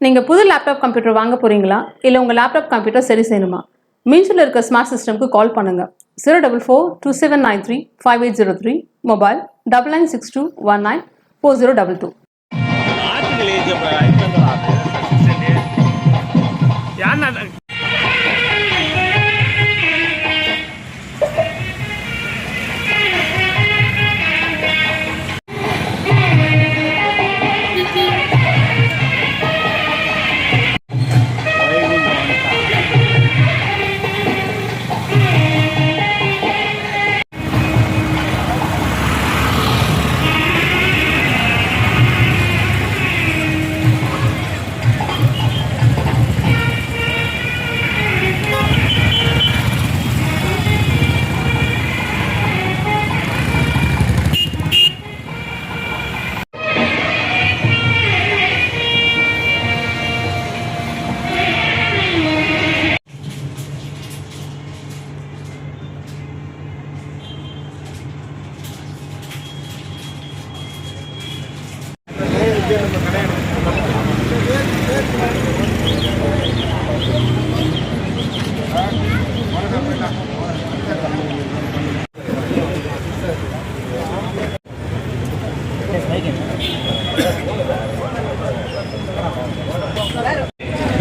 நீங்கள் புது laptop computer வாங்க போகிறீங்களா இல்லை உங்கள் லேப்டாப் கம்ப்யூட்டர் சரி செய்யணுமா? மீன்ஸில் இருக்க ஸ்மார்ட் சிஸ்டம்க்கு கால் பண்ணுங்கள். 04427935803, மொபைல் 9962194022.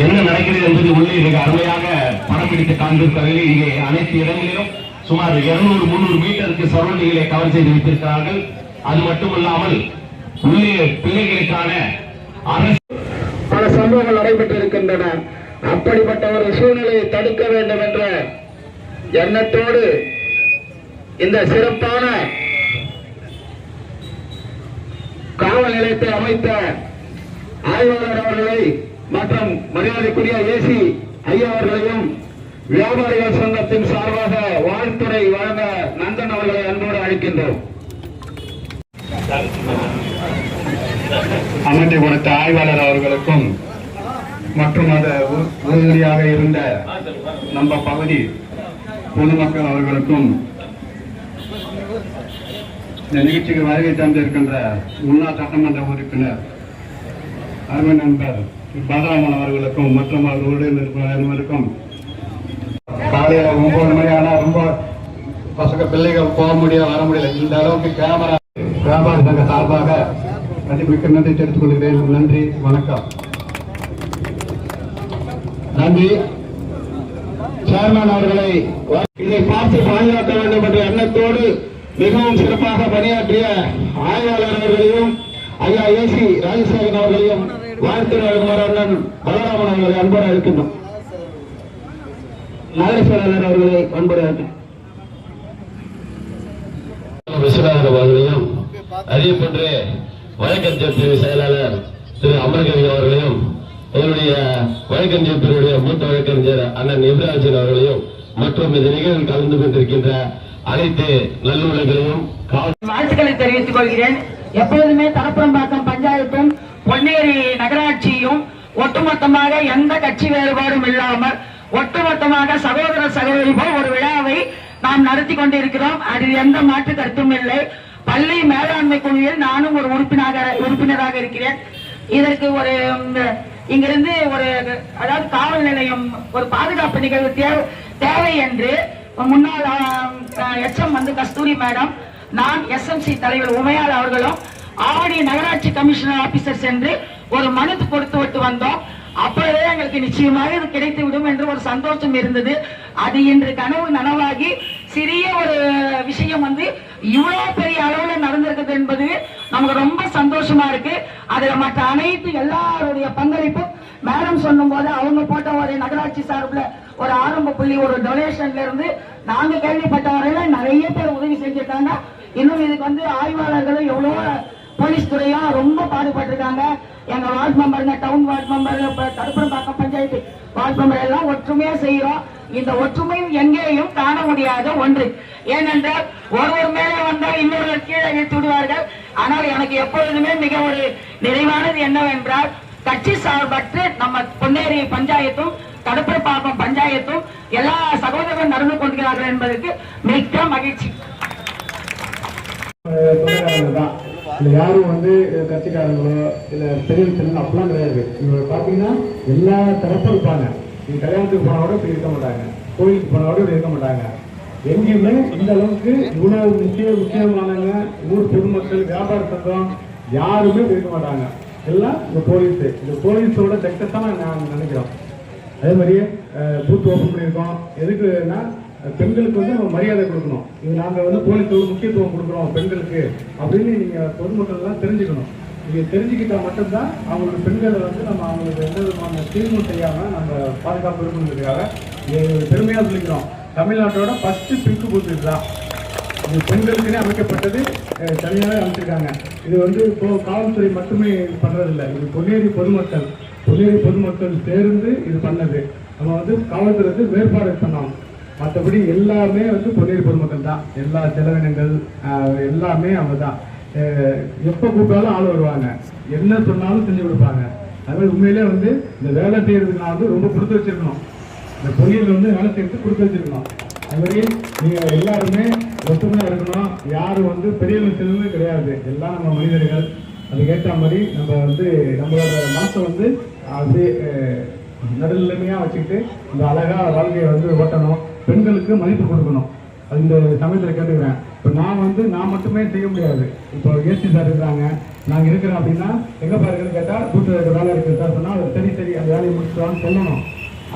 என்ன நடக்கிறது என்பது உள்ளே மிக அருமையாக படம் பிடித்து காண்பிருக்கிறார்கள். இங்கே அனைத்து இடங்களிலும் சுமார் 200-300 மீட்டருக்கு சரௌண்டிங்களை கவர் செய்து வைத்திருக்கிறார்கள். அது மட்டுமல்லாமல் உள்ளே பிள்ளைகளுக்கான பல சம்பவங்கள் நடைபெற்றிருக்கின்றன. அப்படிப்பட்ட ஒரு சூழ்நிலையை தடுக்க வேண்டும் என்ற எண்ணத்தோடு இந்த சிறப்பான காவல் நிலையத்தை அமைத்த ஆய்வாளர் அவர்களை மற்றும் மரியாதைக்குரிய ஏசி ஐயா அவர்களையும் வியாபாரிகள் சங்கத்தின் சார்பாக வாழ்த்துறை வழங்க நந்தன் அவர்களை அன்போடு அழைக்கின்றோம். அமைதி கொடுத்த ஆய்வாளர் அவர்களுக்கும் மற்றும் அந்த உறுதியாக இருந்த நம்ம பகுதி பொதுமக்கள் அவர்களுக்கும் இந்த நிகழ்ச்சிக்கு வருகை தந்திருக்கின்ற முன்னாள் சட்டமன்ற உறுப்பினர் அருமை நண்பர் பாலராமன் அவர்களுக்கும் மற்றும் அவர்களுடன் இருக்கிற அனைவருக்கும் காலையில 9 மணி ஆனா ரொம்ப பசங்க பிள்ளைகள் போக முடியல, வர முடியல. இந்த அளவுக்கு கேமரா வியாபாரி சங்க சார்பாக மிக்க நன்றி தெரிவித்துக் கொள்கிறேன். நன்றி, வணக்கம். நன்றி. சேர்மன் அவர்களை இதை பார்த்து பாதுகாக்க வேண்டும் என்ற எண்ணத்தோடு மிகவும் சிறப்பாக பணியாற்றிய ஆய்வாளர் அவர்களையும் ஐயா ஏசி ராஜசேகரன் அவர்களையும் வாழ்த்துறை அண்ணன் பலராமன் அவர்களை அன்போடு அழைக்கின்றோம். நகரசேலர் அவர்களை அன்போடு விஸ்வநாதன் அவர்களையும் அதே போன்று வழக்கறிஞர் பிரிவு செயலாளர் திரு அமர்கவி அவர்களையும் அவருடைய வழக்கறிஞர் பிரிவுடைய மூத்த வழக்கறிஞர் அண்ணன் இப்ராஹிம் அவர்களையும் மற்றும் இந்த நிகழ்வில் கலந்து கொண்டிருக்கின்ற அனைத்து நல்லுள்ளங்களையும் வாழ்த்துக்களை தெரிவித்துக் கொள்கிறேன். எப்போதுமே தலப்புறம்பாக்கம் பஞ்சாயத்தும் பொன்னேரி நகராட்சியும் ஒட்டுமொத்தமாக எந்த கட்சி வேறுபாடும் இல்லாமல் ஒட்டுமொத்தமாக சகோதர சகோதரி போல் ஒரு விழாவை நாம் நடத்தி கொண்டிருக்கிறோம். அதில் எந்த மாற்று கருத்தும் இல்லை. பள்ளி மேலாண்மை குழுவில் நானும் ஒரு உறுப்பினராக இருக்கிறேன். இதற்கு ஒரு இங்கிருந்து ஒரு அதாவது காவல் நிலையம் ஒரு பாதுகாப்பு நிகழ்வு தேவை என்று முன்னாள் எச்எம் கஸ்தூரி மேடம், நான் எஸ்எம்சி தலைவர் உமையாள் அவர்களும் ஆவடி நகராட்சி கமிஷனர் ஆபீசர் சென்று ஒரு மனு கொடுத்து விட்டு வந்தோம். அப்பொழுதே எங்களுக்கு நிச்சயமாக இது கிடைத்து விடும் என்று ஒரு சந்தோஷம் இருந்தது. அது இன்று கனவு நனவாகி சிறிய ஒரு விஷயம் இவ்வளவு பெரிய அளவுல நடந்திருக்குது என்பது நமக்கு ரொம்ப சந்தோஷமா இருக்கு. அதுல மற்ற அனைத்து எல்லாருடைய பங்களிப்பும் மேடம் சொல்லும் போது அவங்க போட்ட ஒரு நகராட்சி சார்பில் ஒரு ஆரம்ப புள்ளி ஒரு டொனேஷன்ல இருந்து நாங்க கேள்விப்பட்ட வரையில நிறைய பேர் உதவி செஞ்சிருக்காங்க. இன்னும் இதுக்கு ஆய்வாளர்களும் எவ்வளவோ போலீஸ் துறையும் ரொம்ப பாடுபட்டிருக்காங்க. எங்க வார்டு மெம்பருங்க, town ward member, Thaduppurambakkam panchayat ward member எல்லாம் ஒற்றுமையா செய்யறோம். இந்த ஒற்றுமையும் எங்கேயும் காண முடியாத ஒன்று. ஏனென்றால் ஒருவர் மேலே வந்தால் இன்னொருவர் கீழே இழுத்து விடுவார்கள். ஆனால் எனக்கு எப்பொழுதுமே மிக ஒரு நிறைவானது என்னவென்றால் கட்சி சார்பற்று நம்ம பொன்னேரி பஞ்சாயத்தும் தடுப்புறம்பாக்கம் பஞ்சாயத்தும் எல்லா சகோதரர்கள் நடந்து கொள்கிறார்கள் என்பதற்கு மிக்க மகிழ்ச்சி. இல்லை யாரும் வந்து கட்சிக்காரங்களோ இல்லை பெரிய சின்ன அப்படிலாம் கிடையாது. இவங்க பார்த்தீங்கன்னா எல்லா தரப்பும் இருப்பாங்க. நீங்கள் கல்யாணத்துக்கு போனவோட இப்படி இருக்க மாட்டாங்க, கோயிலுக்கு போனவோட இப்படி இருக்க மாட்டாங்க. எங்கேயுமே இந்த அளவுக்கு இவ்வளவு முக்கியமானவங்க, ஊர் பொதுமக்கள், வியாபார சங்கம் யாருமே இருக்க மாட்டாங்க. எல்லாம் இந்த போலீஸோட சக்சஸாக நான் நினைக்கிறோம். அதே மாதிரியே பூத் ஓப்பன் பண்ணியிருக்கோம். எதுக்குன்னா பெண்களுக்கு வந்து நம்ம மரியாதை கொடுக்கணும். இது நாங்கள் வந்து போலீஸோட முக்கியத்துவம் கொடுக்குறோம் பெண்களுக்கு அப்படின்னு நீங்கள் பொதுமக்கள்லாம் தெரிஞ்சுக்கணும். நீங்கள் தெரிஞ்சுக்கிட்டா மட்டும்தான் அவங்களுக்கு பெண்களை வந்து நம்ம அவங்களுக்கு எந்த விதமான தீர்வும் செய்யாமல் நம்ம பாதுகாப்பு இருக்கணுங்கிறதுக்காக பெருமையாக சொல்லிக்கிறோம். தமிழ்நாட்டோட ஃபர்ஸ்ட் பிங்க் பூத் இதுதான். இது பெண்களுக்குன்னே அமைக்கப்பட்டது, தனியாகவே அமைச்சிருக்காங்க. இது வந்து இப்போ காவல்துறை மட்டுமே பண்ணுறதில்லை, இது பொன்னேரி பொதுமக்கள் சேர்ந்து இது பண்ணது. நம்ம வந்து காவல்துறை வந்து மேற்பார்வை பண்ணோம். மற்றபடி எல்லாமே வந்து பொன்னேரி பொதுமக்கள் தான். எல்லா செலவினங்கள் எல்லாமே அவங்க தான். எப்போ கூப்பிட்டாலும் ஆள் வருவாங்க, என்ன சொன்னாலும் செஞ்சு கொடுப்பாங்க. அதுமாதிரி உண்மையிலே வந்து இந்த வேலை செய்யறதுக்கு நான் வந்து ரொம்ப கொடுத்து வச்சிருக்கணும். இந்த பொறியியல் வந்து வேலை செய்யறதுக்கு கொடுத்து வச்சிருக்கணும். அது மாதிரி நீங்கள் எல்லாருமே ஒற்றுமையாக இருக்கணும். யாரும் வந்து பெரியவங்க செல்வமே கிடையாது, எல்லாம் நம்ம மனிதர்கள். அதுக்கேற்ற மாதிரி நம்ம வந்து நம்மளோட மனசை வந்து அப்படியே நடுநிலைமையாக வச்சுக்கிட்டு இந்த அழகாக வாழ்க்கையை வந்து ஓட்டணும். பெண்களுக்கு மதிப்பு கொடுக்கணும். அது இந்த சமயத்தில் கேட்டுக்கிறேன். இப்போ நான் மட்டுமே செய்ய முடியாது. இப்போ ஏசி சார் இருக்கிறாங்க, நாங்கள் இருக்கிறோம் அப்படின்னா எங்கே பாருங்கன்னு கேட்டால் கூட்டு வேலை இருக்குது சார் சொன்னால் அது சரி அந்த வேலையை முடிச்சுவான்னு சொல்லணும்.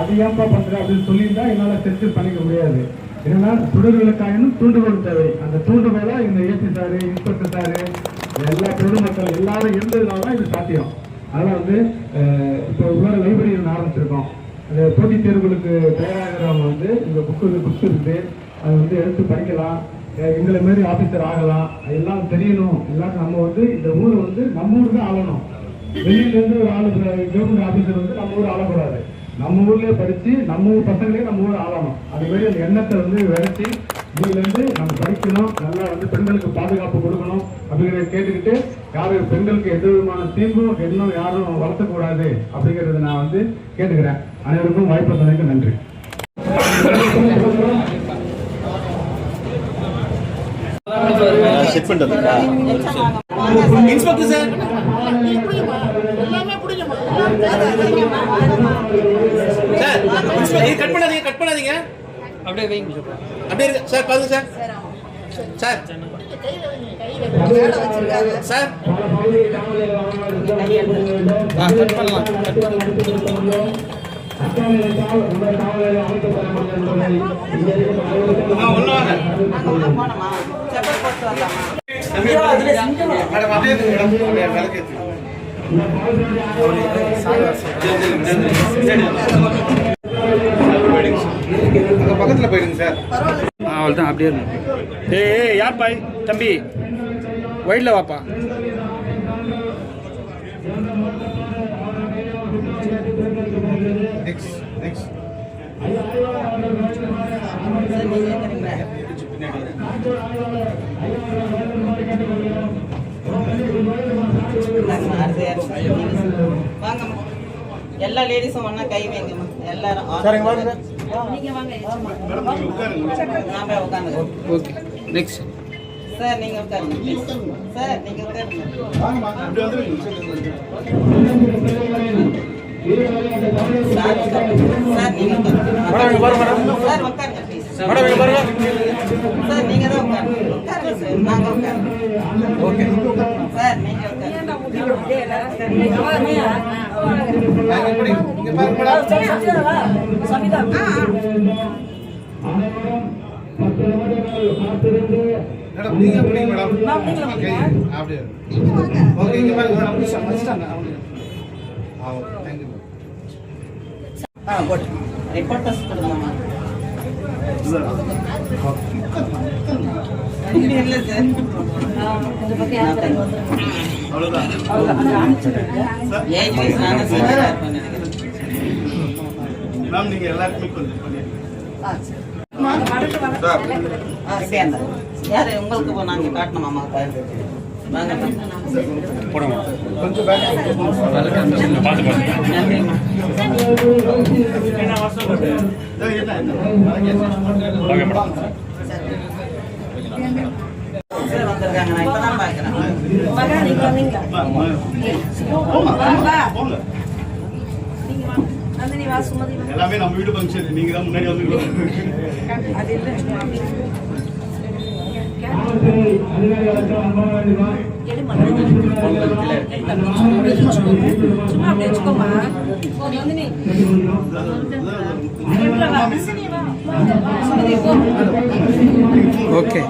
அது ஏன்ப்பா பண்ணுறேன் அப்படின்னு சொல்லியிருந்தா என்னால் செஞ்சு பண்ணிக்க முடியாது. என்னன்னா சுடர்களுக்காயினும் தூண்டுகோல் தேவை. அந்த தூண்டுகோலை இந்த ஏசி சாரு, இன்ஸ்பெக்டர் சாரு, எல்லா பொதுமக்கள் எல்லாரும் இருந்ததுனால தான் இது சாத்தியம். அதனால் வந்து இப்போ இன்னொரு லைப்ரரி ஆரம்பிச்சிருக்கோம். அந்த போட்டித் தேர்வுகளுக்கு தயாராகிறவங்க வந்து இந்த புக்ஸ் இருக்குது, அதை வந்து எடுத்து படிக்கலாம். எங்களை மாரி ஆஃபீஸர் ஆகலாம், எல்லாம் தெரியணும். எல்லாரும் நம்ம வந்து இந்த ஊரை வந்து நம்ம ஊர் தான் ஆளணும். வெளியிலேருந்து ஒரு ஆளு கவர்மெண்ட் ஆஃபீஸர் வந்து நம்ம ஊர் ஆளக்கூடாது. நம்ம ஊர்லேயே படித்து நம்ம ஊர் பசங்களே நம்ம ஊர் ஆளணும். அது மாதிரி அந்த எண்ணத்தை வந்து விதைச்சி இதுலேருந்து நம்ம படிக்கணும். நல்லா வந்து பெண்களுக்கு பாதுகாப்பு கொடுக்கணும் அப்படிங்கிறத கேட்டுக்கிட்டு யாரும் பெண்களுக்கு எந்த விதமான தீர்வும் இன்னும் யாரும் வளர்த்தக்கூடாது அப்படிங்கிறத நான் வந்து கேட்டுக்கிறேன். அனைவருக்கும் வாய்ப்பு தந்ததுக்கு நன்றி. இன்ஸ்பெக்டர் சார் கட் பண்ணாதீங்க அப்படியே வைங்க அப்படியே இருக்கு சார். பாருங்க சார் சார் சார் கட் பண்ணலாம். பக்கத்துல போயிடுங்க சார். அவ்வளோதான் அப்படியே இருக்கும். ஏய் யார் பாய் தம்பி ஒயிட்ல வாப்பா. எல்லா லேடிஸும் ஒன்னா கை வைங்கம்மா. எல்லாரும் உட்காந்து. ஓகே நெக்ஸ்ட் சார் நீங்க உட்காருங்க. சார் நீங்க உட்காருங்க. சார் நீங்க உட்காருங்க. சார் உட்காருங்க ப்ளீஸ். சார் நீங்க தான் உட்காருங்க. உட்காருங்க சார். நாங்க உட்காருங்க. ஓகே சார் நீங்க உட்காருங்க. ரிப்போர்ட்டர்ஸ் கொடுங்க. இல்லை சார் ஏஜ் வைஸ் நாங்கள் சார் மேம் நீங்க எல்லாருக்குமே கொஞ்சம் யாரு உங்களுக்கு நாங்க காட்டணும் மாமா வாங்க கொஞ்சம் சார் வந்திருக்காங்க, நான் இப்பதான் பாக்குறேன். மகா நீங்க வந்தீங்களா? நந்தினி வா, சுமதி வா. எல்லாமே நம்ம வீட்டு ஃபங்க்ஷன், நீங்க தான் முன்னாடி வந்து அது இல்ல எடுமா. சும்மா அப்படி வச்சுக்கோமா. நந்தினி சுமதி போ. ஓகே.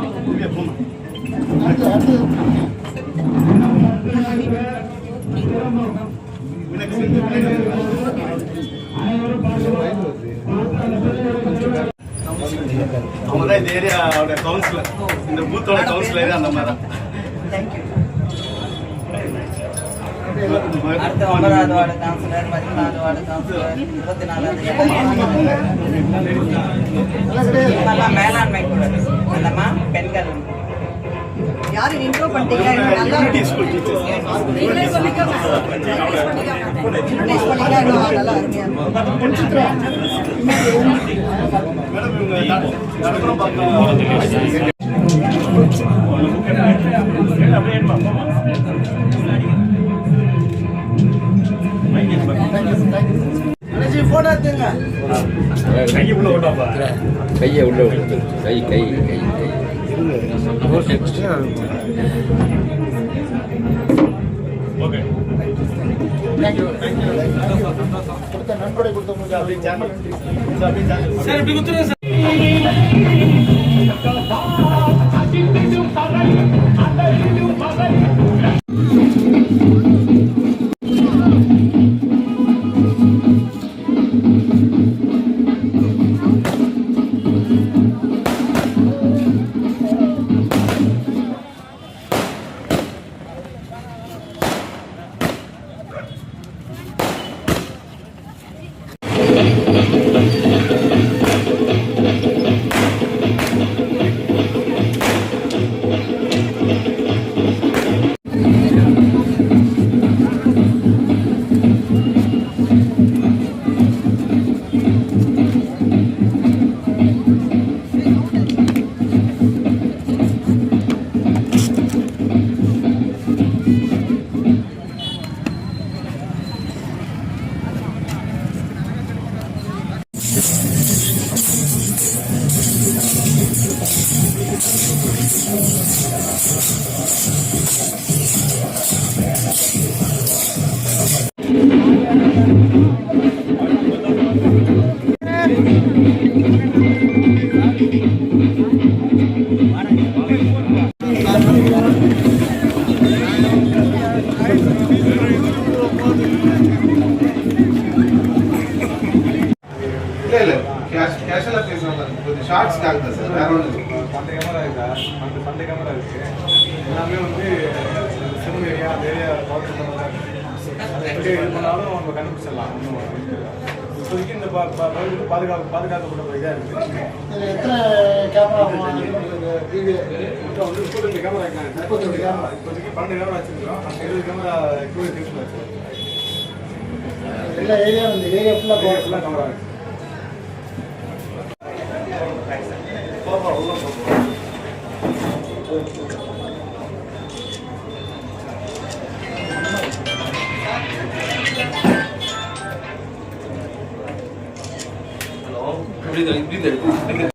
அவங்க தான் இந்த ஏரியாவோட கவுன்சிலர், இந்த பூத்தோட கவுன்சிலர் அந்த மாதிரி தான். அடுத்த 9வது வார்டு கவுன்சிலர், 14வது வார்டு கவுன்சிலர், 24வது இவங்கெல்லாம் மேலாண்மை குழு. இல்லம்மா பெண்கள் யாரு இன்ட்ரோ பண்ணிட்டீங்க? நல்லா ஸ்கூல் டீச்சர்ஸ் நீங்களே சொல்லிக்கோங்க. இன்ட்ரோடியூஸ் பண்ணிக்கோங்க. இன்ட்ரோடியூஸ் பண்ணிட்டா இன்னும் நல்லா அருமையா இருக்கும். மேடம் இவங்க நடுப்புறம் பார்த்தோம். போட்டோ எடுத்துங்க. கையை உள்ள விட்டாப்பா. கையை உள்ள விட்டு கை கை கை கை ஓகே. கொடுத்த நன்கொடை கொடுத்தவங்களுக்கு அப்படியே சேனல் சார் இப்படி குத்துருங்க சார். இல்ல கேஷுவலா பேசுறாங்க, கொஞ்சம் ஷார்ட்ஸ் காட்டுங்க சார். வேற ஒன்று அந்த கேமரா இருக்கா? அந்த கேமரா இருக்கு. எல்லாமே வந்து சிம் ஏரியா, அந்த ஏரியா கவர் பண்ணுறதா இருக்கு. அதை எப்படி இது பண்ணாலும் நம்ம கண்டுபிடிச்சிடலாம். இப்போதைக்கு இந்த பாதுகாக்கப்பட்ட இதாக இருக்குது. எத்தனை கேமரா வந்து இப்போதைக்கு கேமரா இருக்காங்க. இப்போதைக்கு 12 கேமரா வச்சுருக்கோம். அந்த 20 கேமரா இப்போதைக்கு வச்சுருக்கோம். எல்லா ஏரியா இந்த ஏரியா ஃபுல்லாக கேமரா இருக்கு. இப்படி